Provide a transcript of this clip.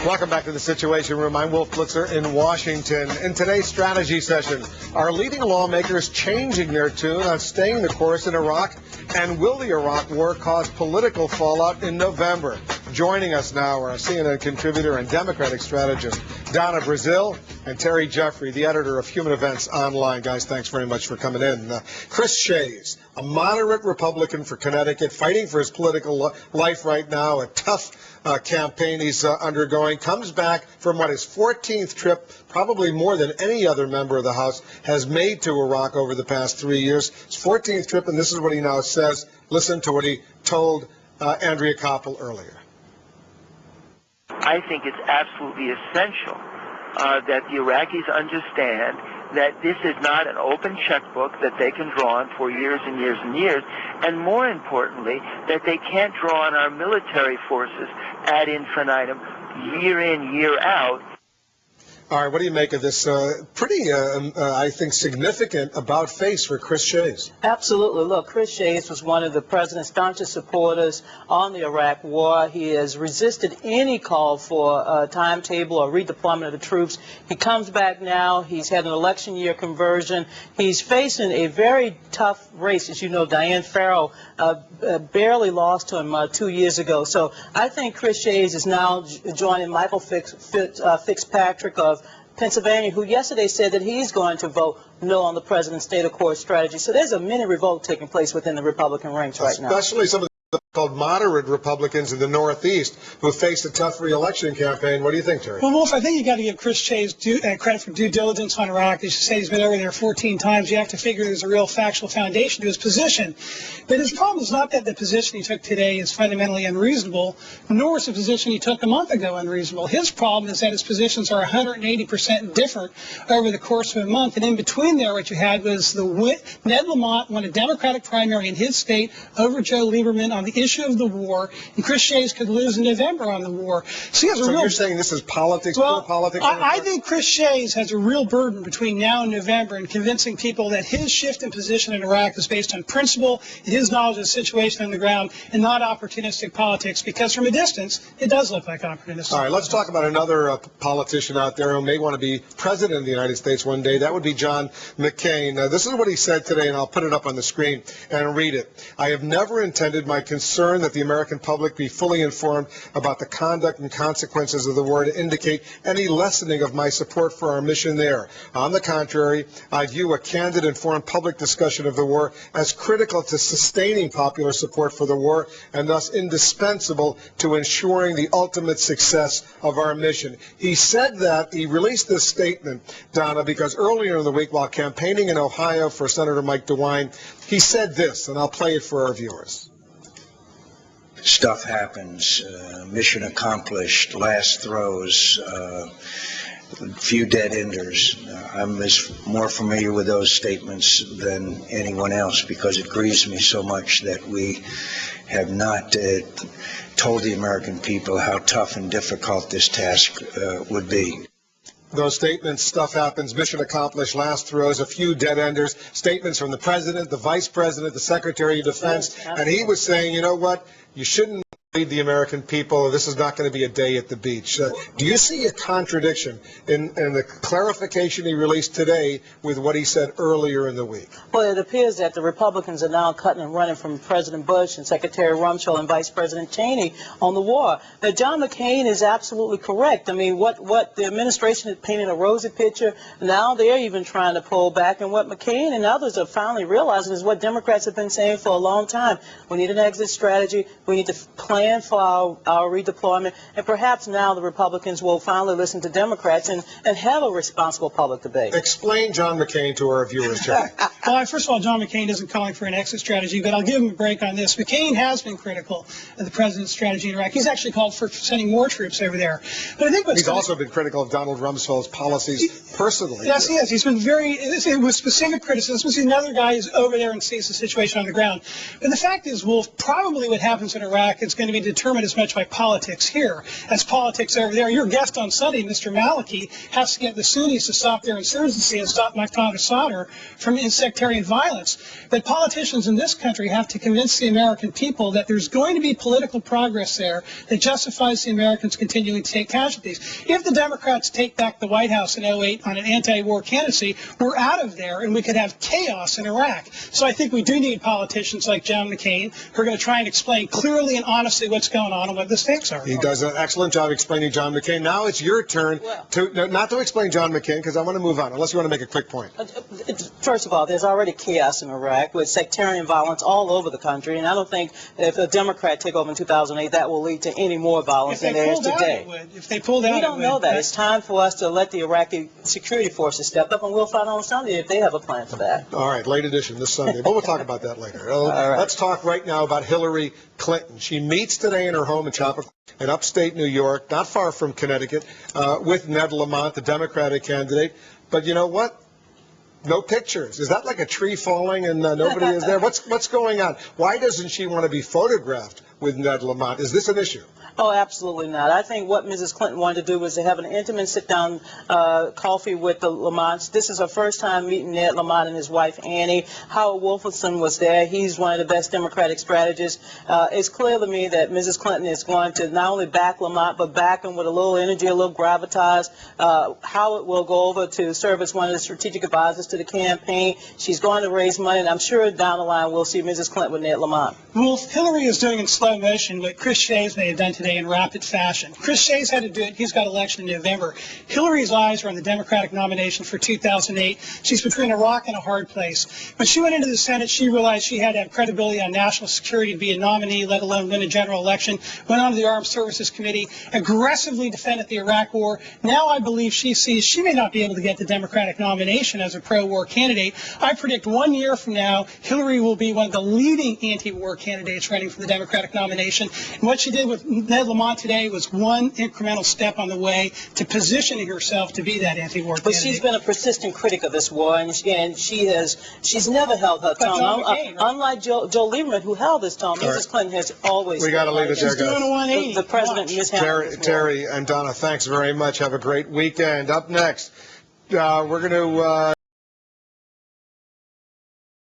Welcome back to the Situation Room. I'm Wolf Blitzer in Washington. In today's strategy session, are leading lawmakers changing their tune on staying the course in Iraq? And will the Iraq war cause political fallout in November? Joining us now are CNN contributor and Democratic strategist Donna Brazil and Terry Jeffrey, the editor of Human Events Online. Guys, thanks very much for coming in. Chris Shays, a moderate Republican for Connecticut, fighting for his political life right now, a tough campaign he's undergoing, comes back from his 14th trip, probably more than any other member of the House has made to Iraq over the past 3 years. His 14th trip, and this is what he now says. Listen to what he told Andrea Koppel earlier. I think it's absolutely essential that the Iraqis understand that this is not an open checkbook that they can draw on for years and years and years, and more importantly, that they can't draw on our military forces ad infinitum, year in, year out. All right, what do you make of this pretty, I think, significant about-face for Chris Shays? Absolutely. Look, Chris Shays was one of the president's staunchest supporters on the Iraq war. He has resisted any call for a timetable or redeployment of the troops. He comes back now. He's had an election year conversion. He's facing a very tough race. As you know, Dianne Farrow barely lost to him 2 years ago. So I think Chris Shays is now joining Michael Fitzpatrick of Pennsylvania, who yesterday said that he's going to vote no on the president's state of course strategy. So there's a mini revolt taking place within the Republican ranks right now. Especially some of the called moderate Republicans in the Northeast who face a tough re-election campaign. What do you think, Terry? Well, Wolf, I think you got to give Chris Shays credit for due diligence on Iraq. As you say, he's been over there 14 times. You have to figure there's a real factual foundation to his position. But his problem is not that the position he took today is fundamentally unreasonable, nor is the position he took a month ago unreasonable. His problem is that his positions are 180% different over the course of a month. And in between there, what you had was Ned Lamont won a Democratic primary in his state over Joe Lieberman on the issue of the war, and Chris Shays could lose in November on the war. So, you're saying this is politics, well, pure politics? I think Chris Shays has a real burden between now and November in convincing people that his shift in position in Iraq is based on principle and his knowledge of the situation on the ground and not opportunistic politics, because from a distance, it does look like opportunistic. All right, let's talk about another politician out there who may want to be president of the United States one day. That would be John McCain. This is what he said today, and I'll put it up on the screen and read it. I have never intended my concern that the American public be fully informed about the conduct and consequences of the war to indicate any lessening of my support for our mission there. On the contrary, I view a candid, informed public discussion of the war as critical to sustaining popular support for the war and thus indispensable to ensuring the ultimate success of our mission. He said that, he released this statement, Donna, because earlier in the week while campaigning in Ohio for Senator Mike DeWine, he said this, and I'll play it for our viewers. Stuff happens, mission accomplished, last throws, few dead enders. I'm more familiar with those statements than anyone else because it grieves me so much that we have not told the American people how tough and difficult this task would be. Those statements, stuff happens, mission accomplished, last throws, a few dead enders, statements from the president, the vice president, the secretary of defense, and he was saying, you know what, you shouldn't lead the American people. This is not going to be a day at the beach. Do you see a contradiction in the clarification he released today with what he said earlier in the week? Well, it appears that the Republicans are now cutting and running from President Bush and Secretary Rumsfeld and Vice President Cheney on the war. Now, John McCain is absolutely correct. I mean, what the administration had painted a rosy picture, now they're even trying to pull back. And what McCain and others are finally realizing is what Democrats have been saying for a long time. We need an exit strategy. We need to plan for our redeployment, and perhaps now the Republicans will finally listen to Democrats and have a responsible public debate. Explain John McCain to our viewers, Jack. Well, first of all, John McCain isn't calling for an exit strategy, but I'll give him a break on this. McCain has been critical of the president's strategy in Iraq. He's actually called for sending more troops over there. But I think he's also been critical of Donald Rumsfeld's policies personally. Yes, he has. He's been it was specific criticism. See, another guy is over there and sees the situation on the ground. But the fact is, Wolf, probably what happens in Iraq is going to be determined as much by politics here as politics over there. Your guest on Sunday, Mr. Maliki, has to get the Sunnis to stop their insurgency and stop Muqtada Sadr from sectarian violence. But politicians in this country have to convince the American people that there's going to be political progress there that justifies the Americans continuing to take casualties. If the Democrats take back the White House in 2008 on an anti-war candidacy, we're out of there and we could have chaos in Iraq. So I think we do need politicians like John McCain who are going to try and explain clearly and honestly what's going on and what the stakes are. He does an excellent job explaining John McCain. Now it's your turn not to explain John McCain, because I want to move on, unless you want to make a quick point. First of all, there's already chaos in Iraq with sectarian violence all over the country, and I don't think if a Democrat take over in 2008, that will lead to any more violence than there is today. If they pulled out, we don't know that. It's time for us to let the Iraqi security forces step up, and we'll find out on Sunday if they have a plan for that. All right, late edition this Sunday, but we'll talk about that later. Right. Let's talk right now about Hillary Clinton. She meets today in her home in Chapel in upstate New York, not far from Connecticut, with Ned Lamont, the Democratic candidate. But you know what? No pictures. Is that like a tree falling and nobody is there? What's going on? Why doesn't she want to be photographed with Ned Lamont? Is this an issue? Oh, absolutely not. I think what Mrs. Clinton wanted to do was to have an intimate sit-down coffee with the Lamonts. This is her first time meeting Ned Lamont and his wife, Annie. Howard Wolfson was there. He's one of the best Democratic strategists. It's clear to me that Mrs. Clinton is going to not only back Lamont, but back him with a little energy, a little gravitas. Howard will go over to serve as one of the strategic advisors to the campaign. She's going to raise money, and I'm sure down the line we'll see Mrs. Clinton with Ned Lamont. Well, Hillary is doing in slow motion what Chris Shays may have done today in rapid fashion. Chris Shays had to do it. He's got election in November. Hillary's eyes are on the Democratic nomination for 2008. She's between a rock and a hard place. When she went into the Senate, she realized she had to have credibility on national security to be a nominee, let alone win a general election. Went on to the Armed Services Committee, aggressively defended the Iraq War. Now I believe she sees she may not be able to get the Democratic nomination as a pro-war candidate. I predict 1 year from now, Hillary will be one of the leading anti-war candidates running for the Democratic nomination. And what she did with Ned Lamont today was one incremental step on the way to positioning herself to be that anti-war candidate. But she's been a persistent critic of this war, and she's never held her tongue. Unlike Joe Lieberman, who held his tongue, Mrs. Clinton has always. We got to leave it there, guys. The president mishandled Terry and Donna, thanks very much. Have a great weekend. Up next, we're going to.